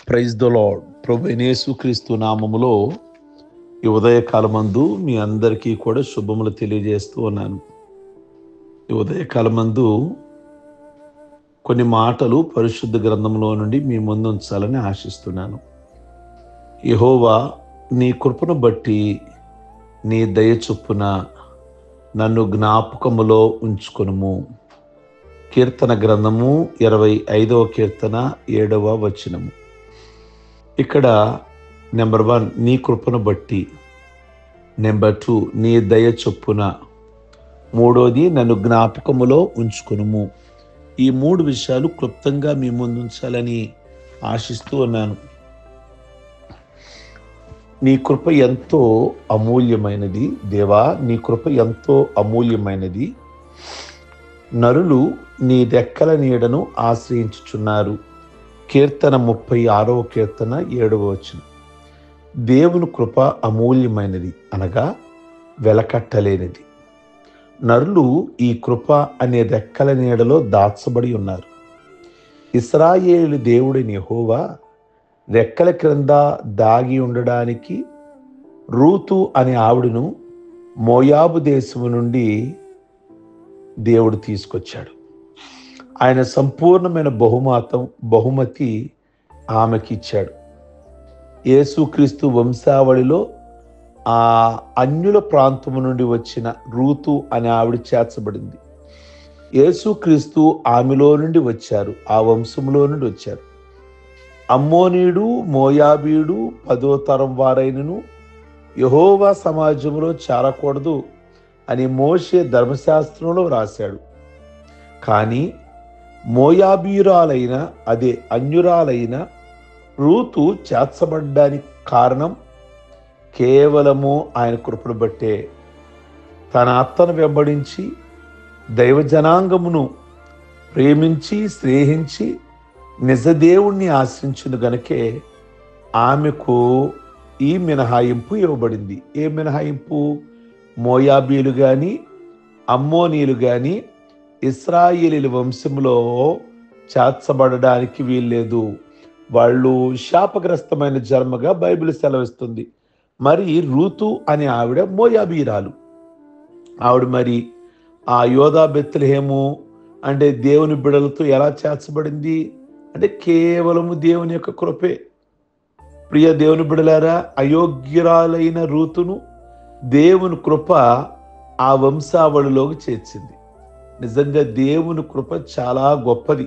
Praise the lord. ప్రభు యేసుక్రీస్తు నామములో ఈ ఉదయకాలమందు మీ అందరికీ కూడా శుభములు తెలియజేస్తూ ఉన్నాను. ఈ ఉదయకాలమందు కొన్ని మాటలు పరిశుద్ధ గ్రంథంలో నుండి మీ ముందు ఉంచాలని ఆశిస్తున్నాను. యెహోవా నీ కృపను బట్టి నీ దయ చొప్పున నన్ను జ్ఞాపకములో ఉంచుకొనుము. కీర్తన గ్రంథము 25వ కీర్తన 7వ వచనము. ఇక్కడ నెంబర్ 1 నీ కృపను బట్టి, నెంబర్ 2 నీ దయ చొప్పున, మూడోది నన్ను జ్ఞాపకములో ఉంచుకొనుము. ఈ 3 విషయాలు క్లుప్తంగా మీ ముందు ఉంచాలని ఆశిస్తూ ఉన్నాను. నీ కృప ఎంతో అమూల్యమైనది దేవా, నీ కృప ఎంతో అమూల్యమైనది. నరులు నీ రెక్కల నీడను ఆశ్రయించుచున్నారు. కీర్తన 36వ కీర్తన 7వ వచనం. దేవుని కృప అమూల్యమైనది, అనగా వెలకట్టలేనిది. నరులు ఈ కృప అనే రెక్కల నీడలో దాచబడి ఉన్నారు. ఇశ్రాయేలు దేవుడైన యెహోవా రెక్కల క్రింద దాగి ఉండడానికి రూతు అనే ఆవిడను మోయాబు దేశము నుండి దేవుడు తీసుకొచ్చాడు. ఆయన సంపూర్ణమైన బహుమతి ఆమెకి ఇచ్చాడు. యేసుక్రీస్తు వంశావళిలో ఆ అన్యుల ప్రాంతము నుండి వచ్చిన రూతు అనే ఆవిడ చేర్చబడింది. యేసుక్రీస్తు ఆమెలో నుండి వచ్చారు, ఆ వంశంలో నుండి వచ్చారు. అమ్మోనీయుడు మోయాబీయుడు 10వ తరం వారైనను యెహోవా సమాజంలో చేరకూడదు అని మోషే ధర్మశాస్త్రంలో రాశాడు. కానీ మోయాబీయురాలైన, అదే అన్యురాలైన రూతు చేర్చబడ్డానికి కారణం కేవలము ఆయన కృపను బట్టే. తన అత్తను వెంబడించి దైవజనాంగమును ప్రేమించి స్నేహించి నిజదేవుణ్ణి ఆశ్రయించిన గనకే ఆమెకు ఈ మినహాయింపు ఇవ్వబడింది. ఏ మినహాయింపు? మోయాబీలు కానీ అమ్మోనీయులు కానీ ఇశ్రాయేలీల వంశంలో చేర్చబడడానికి వీల్లేదు. వాళ్ళు శాపగ్రస్తమైన జన్మగా బైబిల్ సెలవిస్తుంది. మరి రూతు అనే ఆవిడ మోయాబీరాలు. ఆవిడ మరి ఆ యోధా బెత్లెహేము అంటే దేవుని బిడలతో ఎలా చేర్చబడింది అంటే కేవలము దేవుని యొక్క కృపే. ప్రియ దేవుని బిడలారా, అయోగ్యురాలైన రూతును దేవుని కృప ఆ వంశావళిలోకి చేర్చింది. నిజంగా దేవుని కృప చాలా గొప్పది.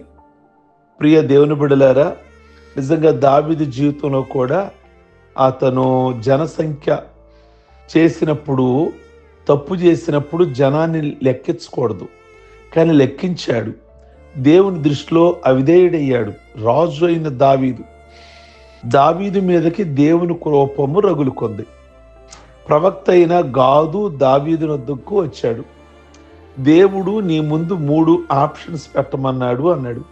ప్రియ దేవుని బిడలారా, నిజంగా దావీదు జీవితంలో కూడా అతను జనసంఖ్య చేసినప్పుడు, తప్పు చేసినప్పుడు జనాన్ని లెక్కించకూడదు, కానీ లెక్కించాడు. దేవుని దృష్టిలో అవిధేయుడయ్యాడు. రాజు అయిన దావీదు మీదకి దేవుని కోపము రగులుకొంది. ప్రవక్త అయిన గాదు దావీదు వద్దకు వచ్చాడు. దేవుడు నీ ముందు 3 ఆప్షన్స్ పెట్టమన్నాడు అన్నాడు.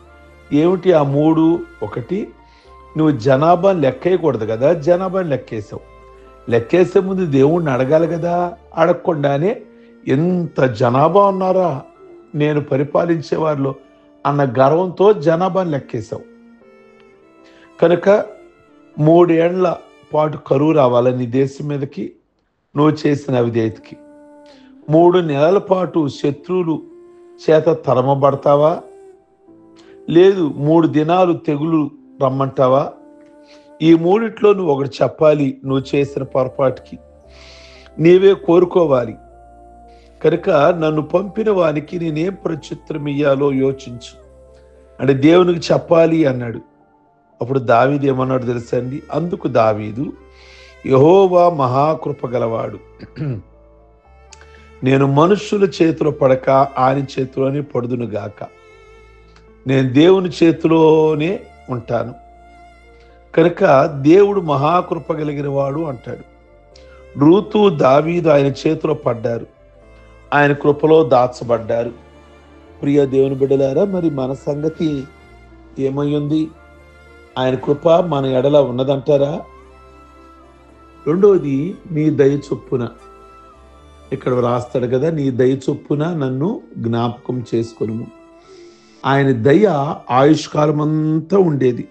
ఏమిటి ఆ 3? 1, నువ్వు జనాభాని లెక్కేయకూడదు కదా, జనాభాని లెక్కేసావు. లెక్కేసే ముందు దేవుణ్ణి అడగాలి కదా. అడగకుండానే ఎంత జనాభా ఉన్నారా నేను పరిపాలించే వారిలో అన్న గర్వంతో జనాభాని లెక్కేసావు. కనుక 3 ఏళ్ల పాటు కరువు రావాలని దేశం మీదకి నువ్వు చేసిన అవిధేయతకి. 3 నెలల పాటు శత్రువులు చేత తరమబడతావా? లేదు 3 దినాలు తెగులు రమ్మంటావా? ఈ 3 నువ్వు ఒకటి చెప్పాలి. నువ్వు చేసిన పొరపాటుకి నీవే కోరుకోవాలి. కనుక నన్ను పంపిన వానికి నేనేం ప్రత్యుత్తరం ఇయ్యాలో యోచించు అంటే దేవునికి చెప్పాలి అన్నాడు. అప్పుడు దావీదు ఏమన్నాడు తెలుసా అండి? అందుకు దావీదు, యెహోవా మహాకృప గలవాడు, నేను మనుష్యుల చేతిలో పడక ఆయన చేతిలోనే పడుదును గాక. నేను దేవుని చేతిలోనే ఉంటాను. కనుక దేవుడు మహాకృప కలిగిన వాడు అంటాడు. రూతు దావీదు ఆయన చేతిలో పడ్డారు, ఆయన కృపలో దాచబడ్డారు. ప్రియ దేవుని బిడ్డలారా, మరి మన సంగతి ఏమయ్యింది? ఆయన కృప మన ఎడల ఉన్నదంటారా? రెండోది నీ దయ చొప్పున. ఇక్కడ రాస్తాడు కదా, నీ దయ చొప్పున నన్ను జ్ఞాపకం చేసుకొనుము. ఆయన దయ ఆయుష్కాలం అంతా ఉండేది.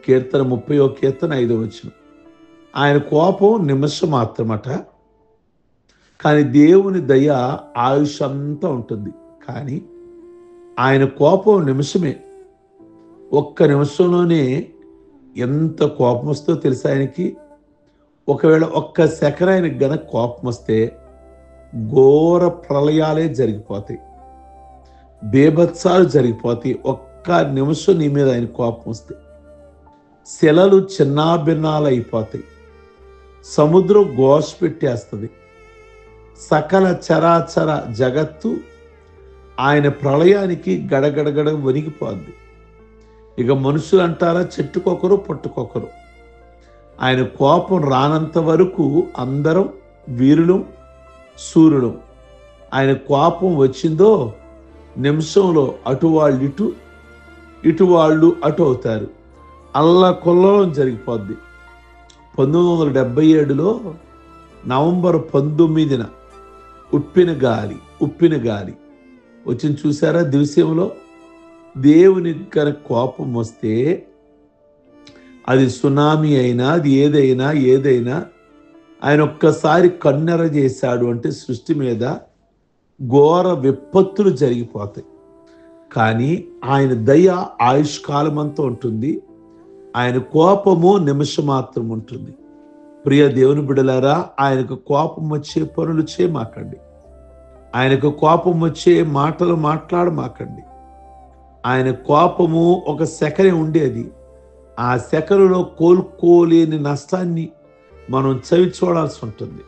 కీర్తన 30వ కీర్తన 5వ వచనం. ఆయన కోపం నిమిషం మాత్రమట, కానీ దేవుని దయ ఆయుష్ అంతా ఉంటుంది. కానీ ఆయన కోపం నిమిషమే. ఒక్క నిమిషంలోనే ఎంత కోపం వస్తుందో తెలుసా ఆయనకి. ఒకవేళ ఒక్క సెకన్ ఆయనకి గనక కోపం వస్తే ఘోర ప్రళయాలే జరిగిపోతాయి, బేభత్సాలు జరిగిపోతాయి. ఒక్క నిమిషం నీ మీద ఆయన కోపం వస్తే శిలలు చిన్నాభిన్నాలు అయిపోతాయి, సముద్రం ఘోష పెట్టేస్తుంది, సకల చరాచర జగత్తు ఆయన ప్రళయానికి గడగడగడ వణిగిపోద్ది. ఇక మనుషులు అంటారా, చెట్టుకొకరు పుట్టుకొకరు. ఆయన కోపం రానంత వరకు అందరం వీరులు సూర్యులు. ఆయన కోపం వచ్చిందో నిమిషంలో అటు వాళ్ళు ఇటు, ఇటు వాళ్ళు అటు అవుతారు. అల్లకొల్లం జరిగిపోద్ది. 1977లో నవంబర్ 19న ఉప్పిన గాలి వచ్చింది చూసారా దివసంలో. దేవుని కనుక కోపం వస్తే అది సునామీ అయినా, అది ఏదైనా ఆయన ఒక్కసారి కన్నెర చేశాడు అంటే సృష్టి మీద ఘోర విపత్తులు జరిగిపోతాయి. కానీ ఆయన దయ ఆయుష్కాలం అంతా ఉంటుంది, ఆయన కోపము నిమిషం మాత్రం ఉంటుంది. ప్రియ దేవుని బిడ్డలారా, ఆయనకు కోపం వచ్చే పనులు చేయమాకండి, ఆయనకు కోపం వచ్చే మాటలు మాట్లాడమాకండి. ఆయన కోపము ఒక సెకనే ఉండేది, ఆ సెకనులో కోలుకోలేని నష్టాన్ని మనం చవి చూడాల్సి ఉంటుంది.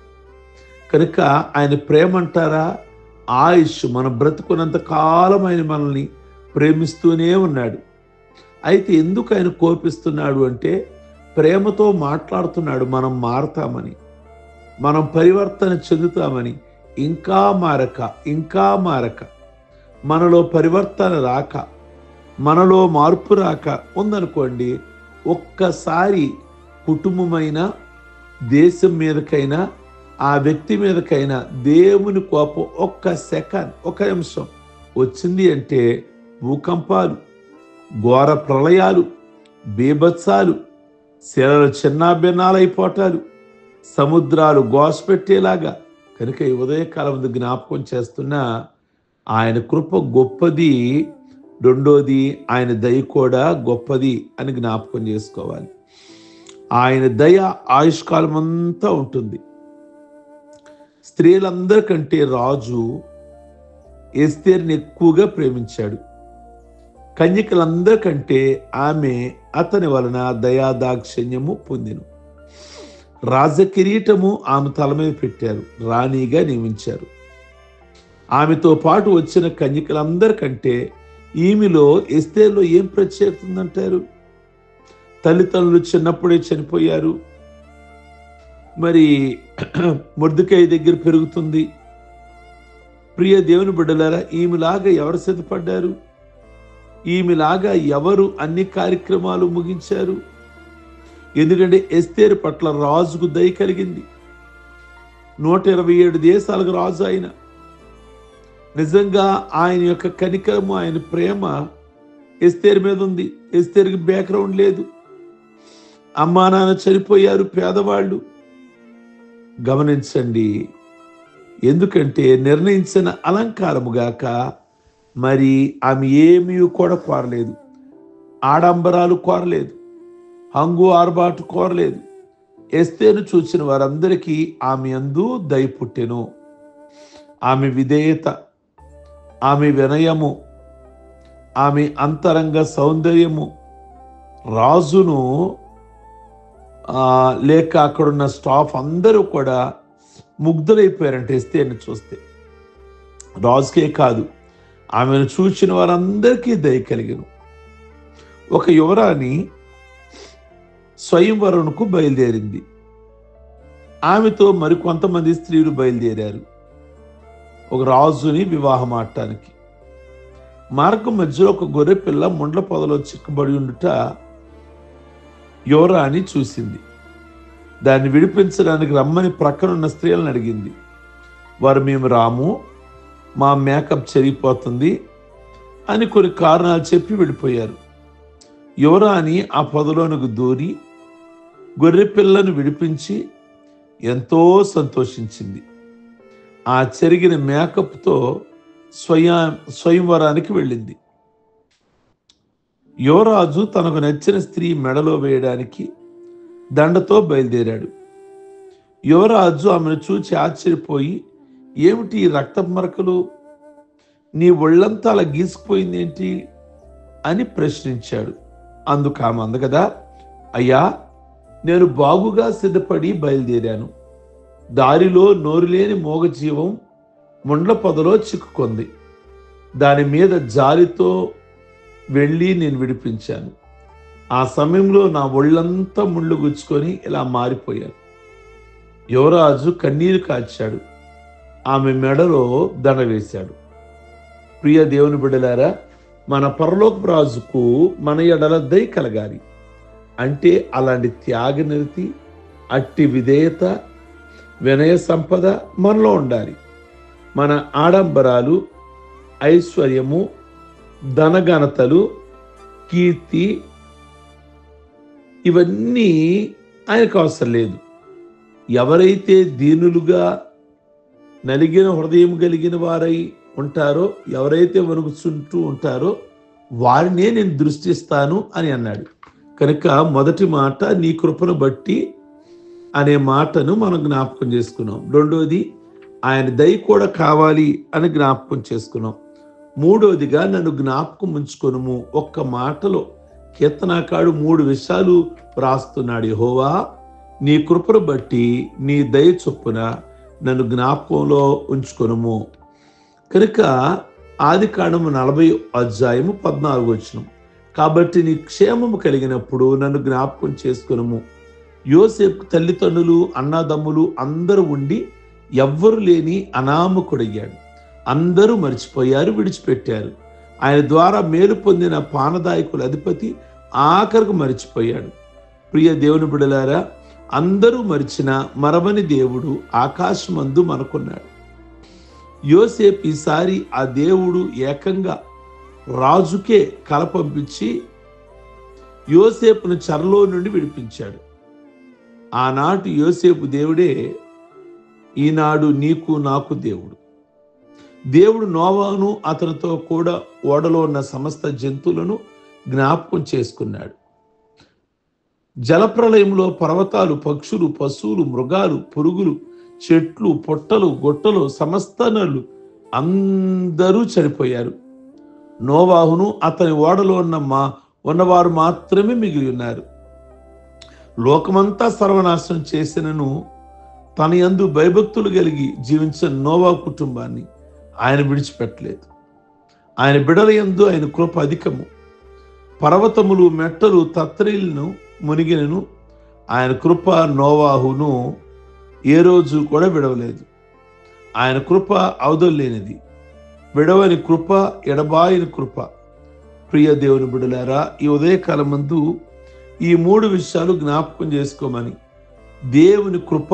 కనుక ఆయన ప్రేమ అంటారా, ఆయుష్, మన బ్రతుకున్నంత కాలం ఆయన మనల్ని ప్రేమిస్తూనే ఉన్నాడు. అయితే ఎందుకు ఆయన కోపిస్తున్నాడు అంటే ప్రేమతో మాట్లాడుతున్నాడు. మనం మారతామని, మనం పరివర్తన చెందుతామని. ఇంకా మారక మనలో పరివర్తన రాక, మనలో మార్పు రాక ఉందనుకోండి, ఒక్కసారి కుటుంబమైనా, దేశం మీదకైనా, ఆ వ్యక్తి మీదకైనా దేవుని కోపం ఒక్క సెకండ్, ఒక నిమిషం వచ్చింది అంటే భూకంపాలు, ఘోర ప్రళయాలు, బీభత్సాలు, శిలలు చిన్నాభిన్నాలైపోటాలు, సముద్రాలు ఘోషపెట్టేలాగా. కనుక ఈ ఉదయకాలం జ్ఞాపకం చేస్తున్న ఆయన కృప గొప్పది, రెండోది ఆయన దయ కూడా గొప్పది అని జ్ఞాపకం చేసుకోవాలి. ఆయన దయ ఆయుష్కాలం అంతా ఉంటుంది. స్త్రీలందరికంటే రాజు ఎస్తేరుని ఎక్కువగా ప్రేమించాడు. కన్యకలందరికంటే ఆమె అతని వలన దయాదాక్షిణ్యము పొందెను. రాజకిరీటము ఆమె తల మీద పెట్టారు, రాణిగా నియమించారు. ఆమెతో పాటు వచ్చిన కన్యకలందరికంటే ఈమెలో ఎస్తేరులో ఏం ప్రత్యేకత ఉందంటారు? తల్లిదండ్రులు చిన్నప్పుడే చనిపోయారు, మరి మొర్దెకై దగ్గర పెరుగుతుంది. ప్రియ దేవుని బిడ్డలారా, ఈమెలాగా ఎవరు సిద్ధపడ్డారు? ఈమెలాగా ఎవరు అన్ని కార్యక్రమాలు ముగించారు? ఎందుకంటే ఎస్తేరు పట్ల రాజుకు దయ కలిగింది. 127 దేశాలకు రాజు ఆయన. నిజంగా ఆయన యొక్క కనికరము, ఆయన ప్రేమ ఎస్తేరు మీద ఉంది. ఎస్తేరుకి బ్యాక్గ్రౌండ్ లేదు, అమ్మా నాన్న చనిపోయారు, పేదవాళ్ళు. గమనించండి, ఎందుకంటే నిర్ణయించిన అలంకారము గాక మరి ఆమె ఏమీ కూడా కోరలేదు, ఆడంబరాలు కోరలేదు, హంగు ఆర్బాటు కోరలేదు. ఎస్తేరును చూసిన వారందరికీ ఆమె యందు దయ పుట్టెను. ఆమె విధేయత, ఆమె వినయము, ఆమె అంతరంగ సౌందర్యము రాజును లేక అక్కడున్న స్టాఫ్ అందరూ కూడా ముగ్ధులైపోయారంటే ఎస్తేరుని చూస్తే. రాజుకే కాదు, ఆమెను చూసిన వారందరికీ దయ కలిగెను. ఒక యువరాణి స్వయంవరంకు బయలుదేరింది. ఆమెతో మరికొంతమంది స్త్రీలు బయలుదేరారు ఒక రాజుని వివాహం ఆడటానికి. మార్గం మధ్యలో ఒక గొర్రె పిల్ల ముండ్ల పొదలో చిక్కబడి ఉండుట యువరాణి చూసింది. దాన్ని విడిపించడానికి రమ్మని ప్రక్కనున్న స్త్రీలను అడిగింది. వారు, మేము రాము, మా మేకప్ చెరిగిపోతుంది అని కొన్ని కారణాలు చెప్పి వెళ్ళిపోయారు. యువరాణి ఆ పొదలోనికి దూరి గొర్రె పిల్లను విడిపించి ఎంతో సంతోషించింది. ఆ చెరిగిన మేకప్తో స్వయంవరానికి వెళ్ళింది. యువరాజు తనకు నచ్చిన స్త్రీ మెడలో వేయడానికి దండతో బయలుదేరాడు. యువరాజు ఆమెను చూచి ఆశ్చర్యపోయి, ఏమిటి ఈ రక్తపు మరకలు, నీ ఒళ్ళంతా అలా గీసుకుపోయిందేంటి అని ప్రశ్నించాడు. అందుకు ఆమె అంది కదా, అయ్యా, నేను బాగుగా సిద్ధపడి బయలుదేరాను. దారిలో నోరులేని మూగజీవం ముండ్ల పొదలో చిక్కుకుంది. దాని మీద జాలితో వెళ్ళి నేను విడిపించాను. ఆ సమయంలో నా ఒళ్ళంతా ముళ్ళు గుచ్చుకొని ఇలా మారిపోయాను. యువరాజు కన్నీరు కాచాడు. ఆమె మెడలో దండ వేశాడు. ప్రియ దేవుని బిడ్డలారా, మన పరలోకపు రాజుకు మన ఎడల దయ కలగాలి. అంటే అలాంటి త్యాగనిరతి, అట్టి విధేయత, వినయ సంపద మనలో ఉండాలి. మన ఆడంబరాలు, ఐశ్వర్యము, ధనఘనతలు, కీర్తి ఇవన్నీ ఆయనకు అవసరం లేదు. ఎవరైతే దీనులుగా నలిగిన హృదయం కలిగిన వారై ఉంటారో, ఎవరైతే వణుకుచుంటూ ఉంటారో వారినే నేను దృష్టిస్తాను అని అన్నాడు. కనుక మొదటి మాట నీ కృపను బట్టి అనే మాటను మనం జ్ఞాపకం చేసుకున్నాం. రెండోది ఆయన దయ కూడా కావాలి అని జ్ఞాపకం చేసుకున్నాం. మూడోదిగా నన్ను జ్ఞాపకం ఉంచుకొనుము. ఒక్క మాటలో కీర్తనాకారుడు 3 విషయాలు రాస్తున్నాడు. యెహోవా, నీ కృపను బట్టి నీ దయ చొప్పున నన్ను జ్ఞాపకంలో ఉంచుకొనుము. కనుక ఆదికాండము 40:14 కాబట్టి నీ క్షేమము కలిగినప్పుడు నన్ను జ్ఞాపకం చేసుకొనుము. యోసేపు తల్లిదండ్రులు, అన్నదమ్ములు అందరూ ఉండి ఎవ్వరు లేని అనామకుడయ్యాడు. అందరూ మర్చిపోయారు, విడిచిపెట్టారు. ఆయన ద్వారా మేలు పొందిన పానదాయకుల అధిపతి ఆఖరకు మరిచిపోయాడు. ప్రియ దేవుని బిడ్డలారా, అందరూ మరిచిన మరవని దేవుడు ఆకాశమందు మనకున్నాడు. యోసేపు ఈసారి ఆ దేవుడు ఏకంగా రాజుకే కల పంపించి యోసేపును చెరలో నుండి విడిపించాడు. ఆనాటి యోసేపు దేవుడే ఈనాడు నీకు నాకు దేవుడు. దేవుడు నోవాను అతనితో కూడా ఓడలో ఉన్న సమస్త జంతువులను జ్ఞాపకం చేసుకున్నాడు. జలప్రలయంలో పర్వతాలు, పక్షులు, పశువులు, మృగాలు, పురుగులు, చెట్లు, పొట్టలు, గొట్టలు, సమస్త నరులు అందరూ చనిపోయారు. నోవాహును అతని ఓడలో ఉన్నవారు మాత్రమే మిగిలి ఉన్నారు. లోకమంతా సర్వనాశనం చేసినను తన యందు భయభక్తులు కలిగి జీవించిన నోవా కుటుంబాన్ని ఆయన విడిచిపెట్టలేదు. ఆయన బిడల యందు ఆయన కృప అధికము. పర్వతములు, మెట్టలు, తత్రీలను మునిగినను ఆయన కృప నోవాహును ఏ రోజు కూడా విడవలేదు. ఆయన కృప అవధులేనిది, విడవని కృప, ఎడబాయిని కృప. ప్రియ దేవుని బిడ్డలారా, ఈ ఉదయకాలం ముందు ఈ 3 విషయాలు జ్ఞాపకం చేసుకోమని. దేవుని కృప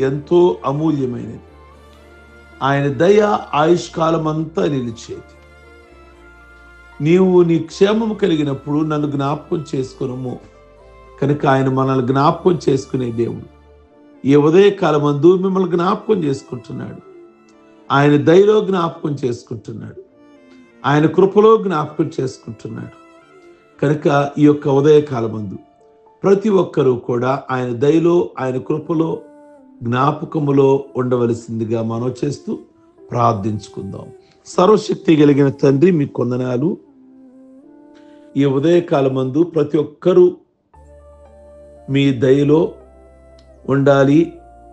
ఎంతో అమూల్యమైనది. ఆయన దయ ఆయుష్కాలమంతా నిలిచేది. నీవు నీ క్షేమము కలిగినప్పుడు నన్ను జ్ఞాపకం చేసుకునము. కనుక ఆయన మనల్ని జ్ఞాపకం చేసుకునే దేవుడు. ఈ ఉదయకాలమందు మిమ్మల్ని జ్ఞాపకం చేసుకుంటున్నాడు. ఆయన దయలో జ్ఞాపకం చేసుకుంటున్నాడు. ఆయన కృపలో జ్ఞాపకం చేసుకుంటున్నాడు. కనుక ఈ యొక్క ఉదయకాలమందు ప్రతి ఒక్కరూ కూడా ఆయన దయలో, ఆయన కృపలో, జ్ఞాపకములో ఉండవలసిందిగా మనం చేస్తూ ప్రార్థించుకుందాం. సర్వశక్తి కలిగిన తండ్రి, మీ కొందనాలు. ఈ ఉదయకాలమందు ప్రతి ఒక్కరూ మీ దయలో ఉండాలి,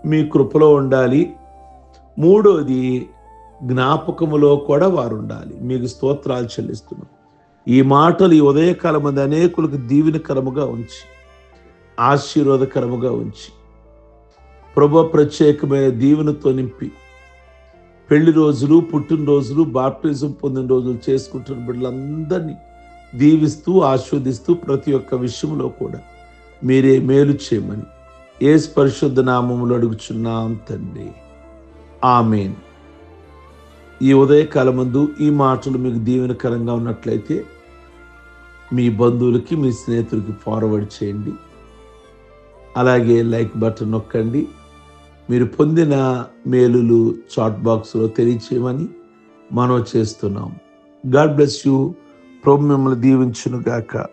మీ కృపలో ఉండాలి. మూడోది జ్ఞాపకములో కూడా వారు ఉండాలి. మీకు స్తోత్రాలు చెల్లిస్తున్నాం. ఈ మాటలు ఈ ఉదయకాలమందు అనేకులకు దీవెనకరముగా ఉంచి, ఆశీర్వాదకరముగా ఉంచి, ప్రభు ప్రత్యేకమైన దీవెనతో నింపి, పెళ్లి రోజులు, పుట్టినరోజులు, బాప్టిజం పొందిన రోజులు చేసుకుంటున్న బిడ్డలందరినీ దీవిస్తూ ఆస్వాదిస్తూ ప్రతి ఒక్క విషయంలో కూడా మీరే మేలు చేయమని యేసు పరిశుద్ధ నామములో అడుగుచున్నాం తండ్రి, ఆమేన్. ఈ ఉదయకాలమందు ఈ మాటలు మీకు దీవెనకరంగా ఉన్నట్లయితే మీ బంధువులకి, మీ స్నేహితులకి ఫార్వర్డ్ చేయండి. అలాగే లైక్ బటన్ నొక్కండి. మీరు పొందిన మేలులు చాట్ బాక్స్లో తెలియచేయమని మనం చేస్తున్నాం. God bless you. ప్రభు మిమ్మల్ని దీవించును గాక.